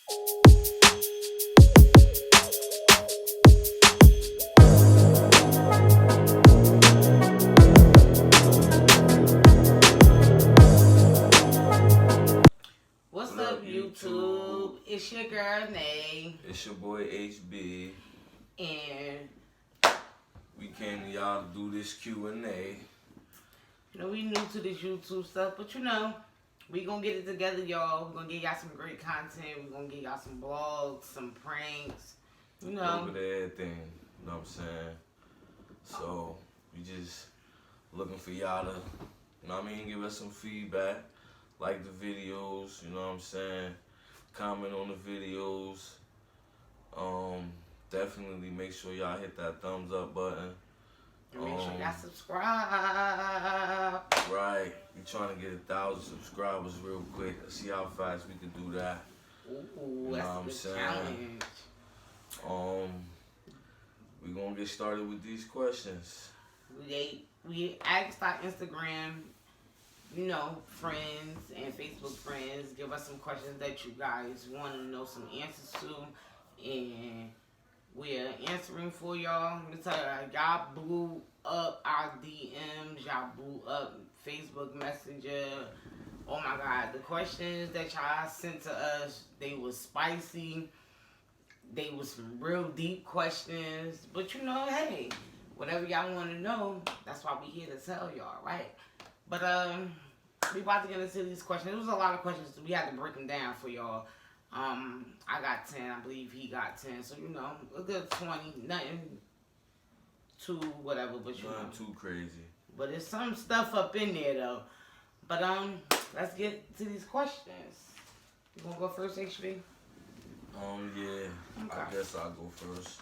What's up, YouTube? It's your girl, Nay. It's your boy, HB. And we came to y'all to do this Q&A. We new to this YouTube stuff, but we gonna get it together, y'all. We're gonna get y'all some great content. We're gonna get y'all some vlogs, some pranks, Over everything, you know what I'm saying? So, we just looking for y'all to, give us some feedback. Like the videos, you know what I'm saying? Comment on the videos. Definitely make sure y'all hit that thumbs up button. And make sure y'all subscribe. Right. We trying to get 1,000 subscribers real quick. See how fast we can do that. Ooh, that's a challenge. We gonna get started with these questions. We asked our Instagram, friends and Facebook friends, give us some questions that you guys want to know some answers to, and we're answering for y'all. Let me tell y'all blew up our DMs, y'all blew up Facebook Messenger. Oh my God, the questions that y'all sent to us, they was spicy. They was some real deep questions. But hey, whatever y'all want to know, that's why we here to tell y'all, right? But we about to get into these questions. There was a lot of questions, so we had to break them down for y'all. I got 10, I believe he got 10, so a good 20, nothing too whatever, but nothing too crazy. But there's some stuff up in there though. But let's get to these questions. You gonna go first, HB? Yeah, okay. I guess I'll go first.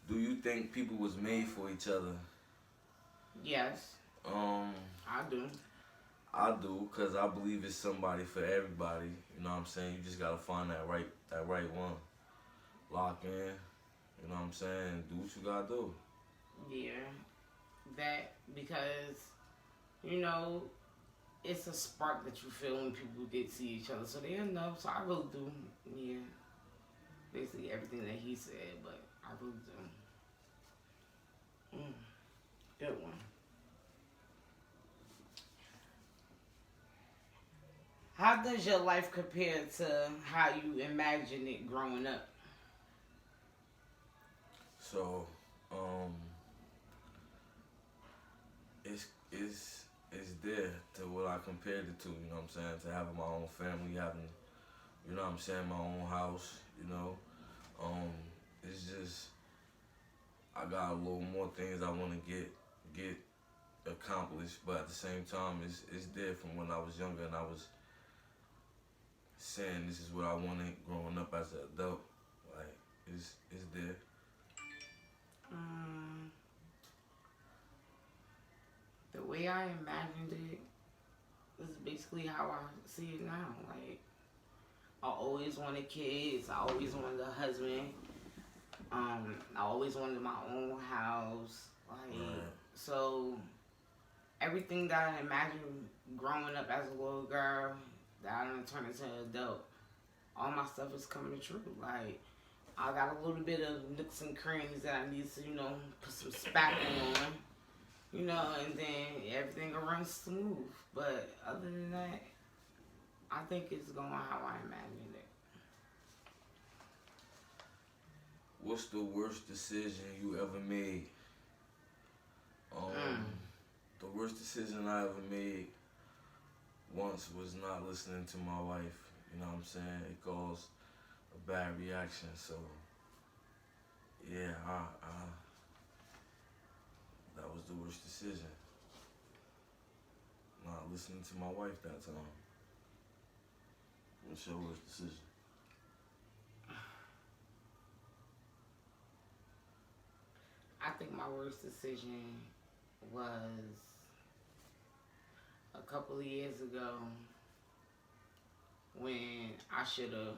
Do you think people was made for each other? Yes. I do. I do, cause I believe it's somebody for everybody. You know what I'm saying? You just gotta find that right one. Lock in. You know what I'm saying? Do what you gotta do. Yeah. That because it's a spark that you feel when people get to see each other, so they'll know. So I really do. Yeah. Basically everything that he said, but I really do. Good one. How does your life compare to how you imagined it growing up? So, it's there to what I compared it to, you know what I'm saying? To having my own family, having, you know what I'm saying, my own house, it's just, I got a little more things I want to get accomplished, but at the same time, it's there from when I was younger and I was saying this is what I wanted growing up as an adult. Like, it's there. The way I imagined it is basically how I see it now. Like, I always wanted kids. I always wanted a husband. I always wanted my own house. Like, right. So everything that I imagined growing up as a little girl, that I done turned into an adult, all my stuff is coming true. Like, I got a little bit of nooks and crannies that I need to, put some spackle on. And then everything will run smooth. But other than that, I think it's going how I imagined it. What's the worst decision you ever made? The worst decision I ever made once was not listening to my wife. You know what I'm saying? It caused a bad reaction. So, yeah, that was the worst decision. Not listening to my wife that time. What's your worst decision? I think my worst decision was a couple of years ago when I should have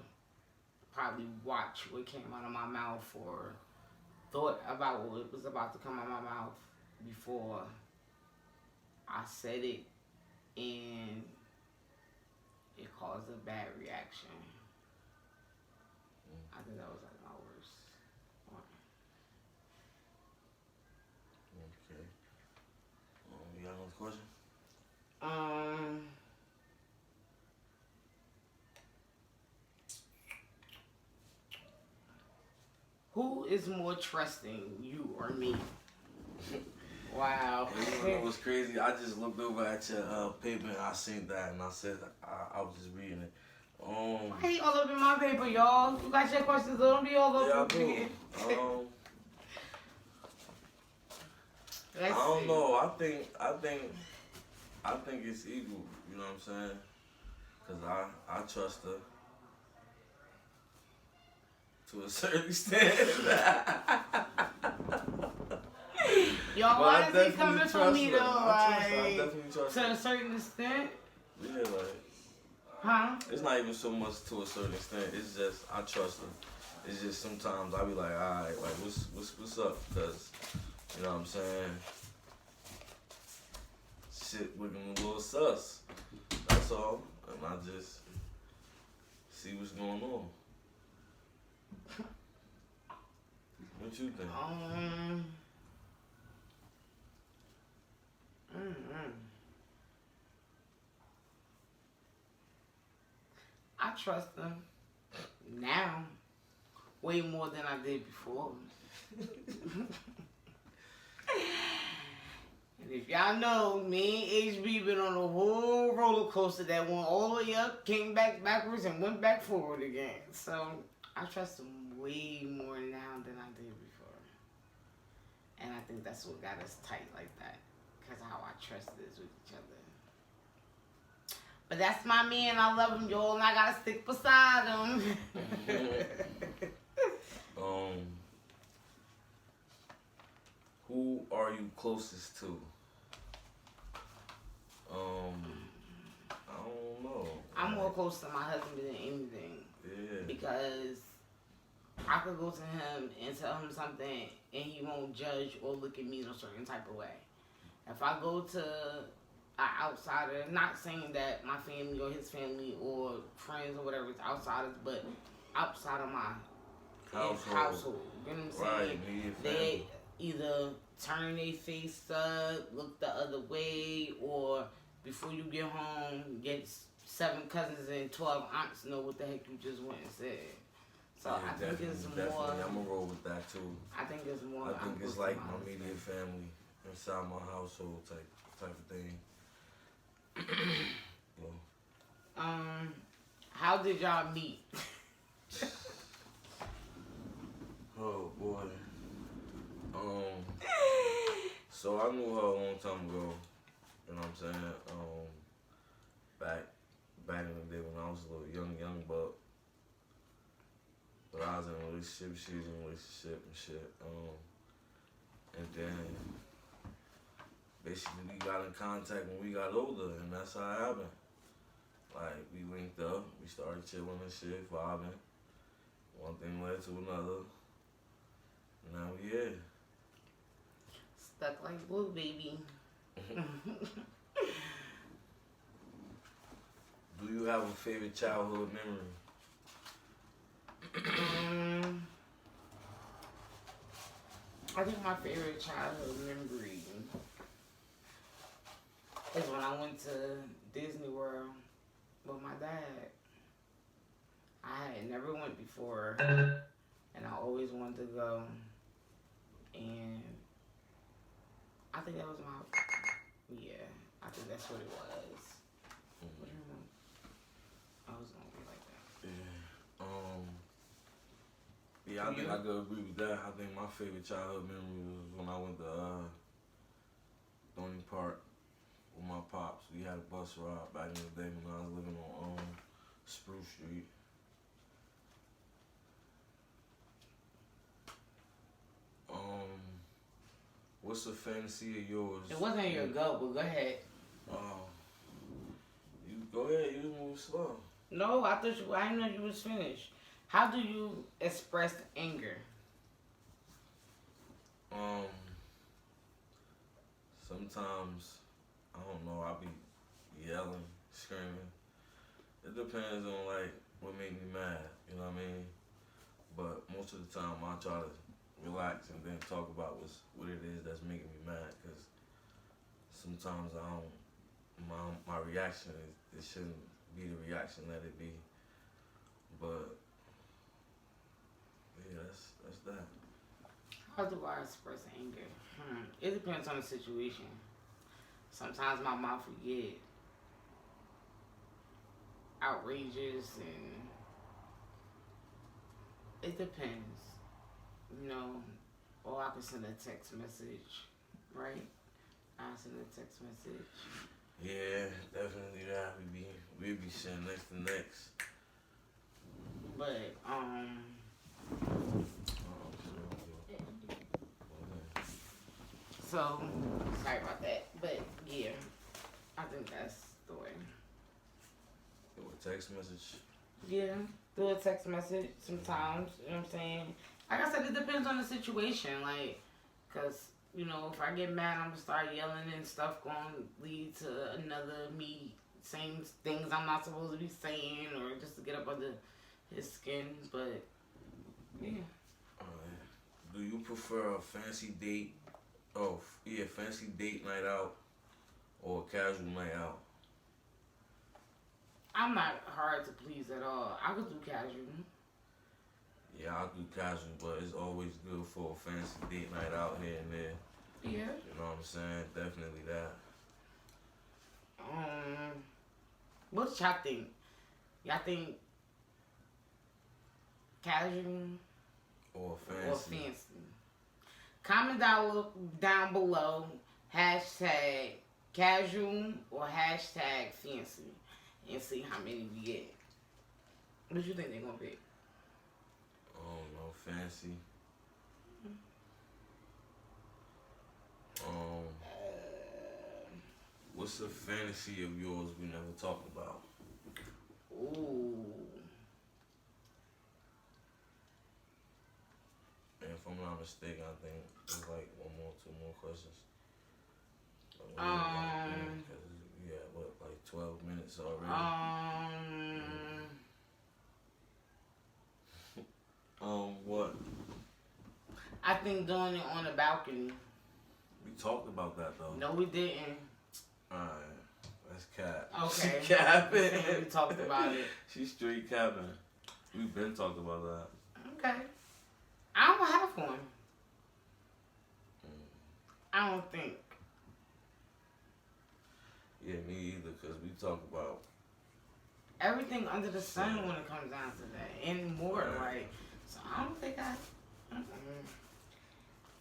probably watched what came out of my mouth or thought about what was about to come out of my mouth before I said it, and it caused a bad reaction. I think that was like my worst one. Okay. You got another question? Who is more trusting, you or me? Wow. You know what's crazy? I just looked over at your paper and I seen that and I said I was just reading it. I ain't all up in my paper, y'all. You got your questions, don't be all over yeah, I me. do. Let's I don't see. know. I think it's equal. You know what I'm saying? Cause I trust her to a certain extent. Y'all But I honestly definitely coming for trust me her. though, I like definitely trust to her. a certain extent. Yeah, like Huh? it's not even so much to a certain extent. It's just I trust her. It's just sometimes I be like, alright, like what's up? Cause you know what I'm saying? Shit looking a little sus. That's all. And I just see what's going on. What you think? I trust them now way more than I did before. And if y'all know, me and HB been on a whole roller coaster that went all the way up, came back backwards, and went back forward again. So I trust them way more now than I did before. And I think that's what got us tight like that. Because how I trust is with each other. But that's my man. I love him, y'all, and I gotta stick beside him. Who are you closest to? I don't know. I'm more close to my husband than anything. Yeah. Because I could go to him and tell him something and he won't judge or look at me in a certain type of way. If I go to an outsider, not saying that my family or his family or friends or whatever is outsiders, but outside of my household. You know what I'm saying? Right, they either turn their face up, look the other way, or before you get home, get 7 cousins and 12 aunts know what the heck you just went and said. So yeah, I think it's more. I'm gonna roll with that too. I think it's more. I think it's like my immediate family inside my household type of thing. How did y'all meet? Oh boy. So I knew her a long time ago. You know what I'm saying? Back in the day when I was a little young buck. But I was in a relationship, she was in a relationship and shit. And then basically we got in contact when we got older, and that's how it happened. Like we linked up, we started chilling and shit, vibing. One thing led to another. Now we here. Stuck like glue, baby. Do you have a favorite childhood memory? I think my favorite childhood memory is when I went to Disney World with my dad. I had never went before, and I always wanted to go. And I think that was I think that's what it was. What do you know? I was gonna be like that. Yeah, I think I could agree with that. I think my favorite childhood memory was when I went to Thorny Park with my pops. We had a bus ride back in the day when I was living on Spruce Street. What's a fantasy of yours? It wasn't your go, but go ahead. You go ahead. You move slow. No, I didn't know you was finished. How do you express anger? Sometimes I don't know. I be yelling, screaming. It depends on like what make me mad. You know what I mean? But most of the time, I try to relax and then talk about what it is that's making me mad. Cause sometimes I don't. My reaction is it shouldn't be the reaction that it be. But yeah, that's that. How do I express anger? It depends on the situation. Sometimes my mouth will get outrageous, and it depends. You know, or I can send a text message, right? I send a text message. Yeah, definitely that. We be sitting next to next. But so sorry about that. But yeah, I think that's the way. A text message. Yeah, do a text message sometimes. You know what I'm saying? Like I said, it depends on the situation. Like, cause you know, if I get mad, I'm gonna start yelling and stuff. Going to lead to another me saying things I'm not supposed to be saying, or just to get up under his skin. But yeah. Do you prefer a fancy date? Oh, yeah, fancy date night out or a casual night out? I'm not hard to please at all. I could do casual. Yeah, I'll do casual, but it's always good for a fancy date night out here and there. Yeah. You know what I'm saying? Definitely that. What y'all think? Y'all think casual Or fancy. or fancy? Comment down below hashtag casual or hashtag fancy and see how many we get. What you think they're gonna pick? I don't know, fancy. What's a fantasy of yours we never talked about? Ooh. And if I'm not mistaken, I think there's like two more questions. Yeah, what, like 12 minutes already? What? I think doing it on the balcony. We talked about that though. No, we didn't. Alright, that's cap. Okay. She capping. We talked about it. She's straight capping. We've been talking about that. Okay. I don't have one. I don't think. Yeah, me either, because we talk about Everything under the sun when it comes down to that. And more, right? So I don't think I...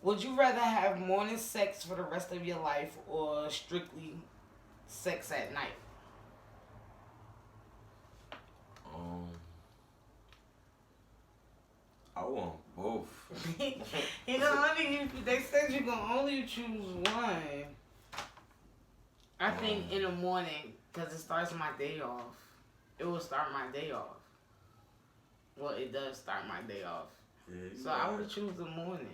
Would you rather have morning sex for the rest of your life or strictly sex at night? I want both. They said you can only choose one. I think in the morning, because it starts my day off. It will start my day off. Well, it does start my day off. Yeah, So I would choose the morning.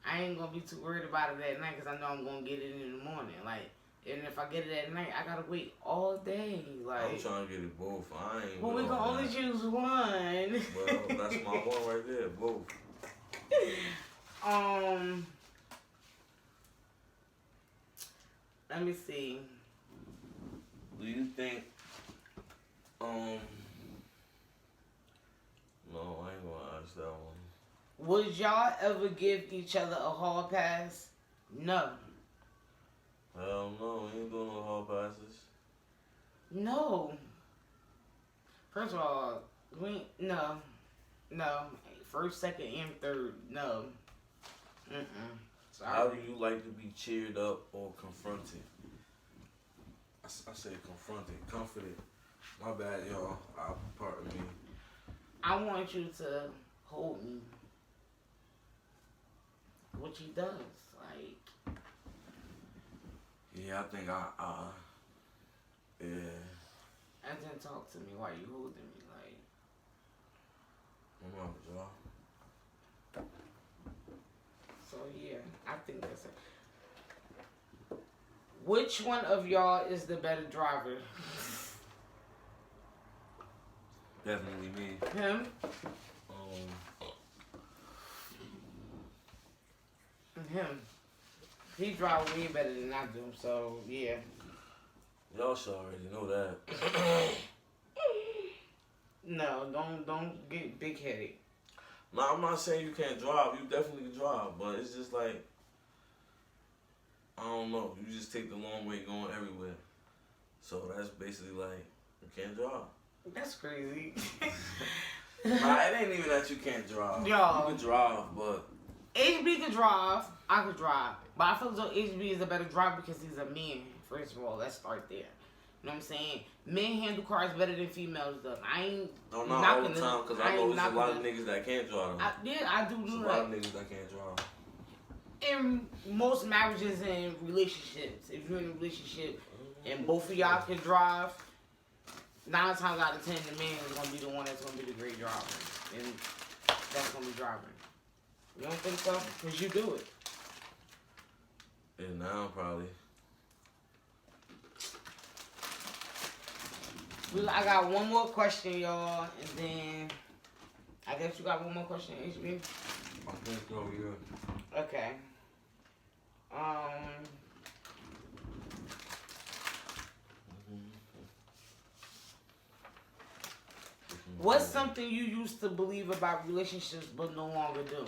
I ain't going to be too worried about it at night because I know I'm going to get it in the morning. Like, and if I get it at night, I got to wait all day. Like, I'm trying to get it both. I ain't. Well, we can only choose one. Well, that's my one right there. Both. Let me see. Do you think, no, I ain't gonna ask that one. Would y'all ever give each other a hall pass? No. Hell no, we ain't doing no hall passes. No. First of all, no. First, second, and third, no. Sorry. How do you like to be cheered up or confronted? I said confronted, comforted. My bad, y'all. Pardon me. I want you to hold me. Which he does, like. Yeah, I think yeah. And then talk to me while you holding me, like. I'm wrong with y'all. So yeah, I think that's it. Which one of y'all is the better driver? Definitely me. Him? Him. He drives way better than I do, so yeah. Y'all should already know that. No, don't get big headed. No, I'm not saying you can't drive. You definitely can drive, but it's just like, I don't know. You just take the long way going everywhere. So that's basically like, you can't drive. That's crazy. Nah, it ain't even that you can't drive. Yo. You can drive, but HB can drive. I could drive. But I feel as though HB is a better driver because he's a man. First of all, let's start there. You know what I'm saying? Men handle cars better than females do. I ain't not all the time, because I know there's a lot of niggas that can't drive. I do There's a lot of niggas that can't drive. In most marriages and relationships, if you're in a relationship and both of y'all can drive, 9 times out of 10, the man is gonna be the one that's gonna be the great driver, and that's gonna be driving. You don't think so? Cause you do it. And now probably. I got one more question, y'all, and then I guess you got one more question, HB. I think so, yeah. Okay. What's something you used to believe about relationships but no longer do?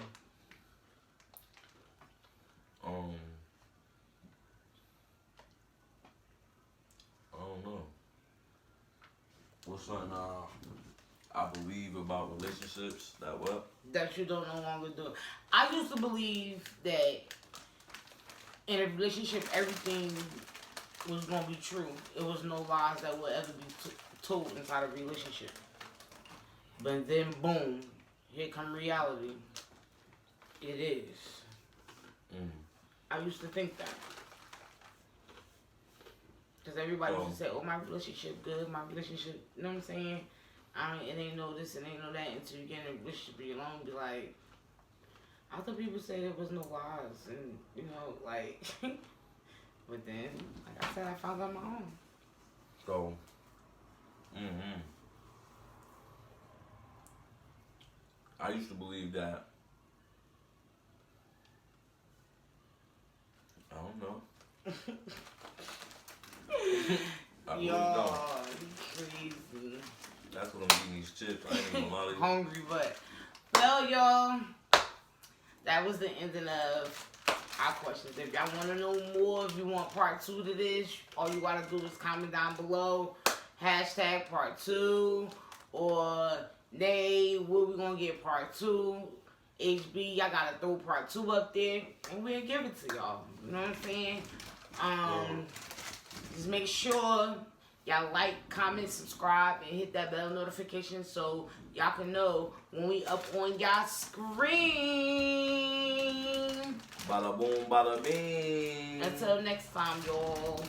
I don't know. What's something I believe about relationships that what? That you don't no longer do. I used to believe that in a relationship everything was gonna be true. It was no lies that would ever be told inside a relationship. But then boom, here come reality. It is. I used to think that. Because everybody used to say, oh, my relationship good, my relationship, you know what I'm saying? It ain't no this and ain't no that until you get in a relationship and you're alone, be like, I thought people say there was no lies and, you know, like, but then, like I said, I found out my own. So, I used to believe that, I don't know. I really don't. Crazy. That's what I'm eating these chips. I ain't even gonna lie to you. Hungry, but well, y'all, that was the ending of our questions. If y'all want to know more, if you want part 2 to this, all you gotta do is comment down below, hashtag part 2, or nay, where we gonna get part 2? HB, y'all gotta throw part 2 up there, and we'll give it to y'all. You know what I'm saying? Just make sure y'all like, comment, subscribe, and hit that bell notification so y'all can know when we up on y'all screen. Bada boom, bada bing. Until next time, y'all.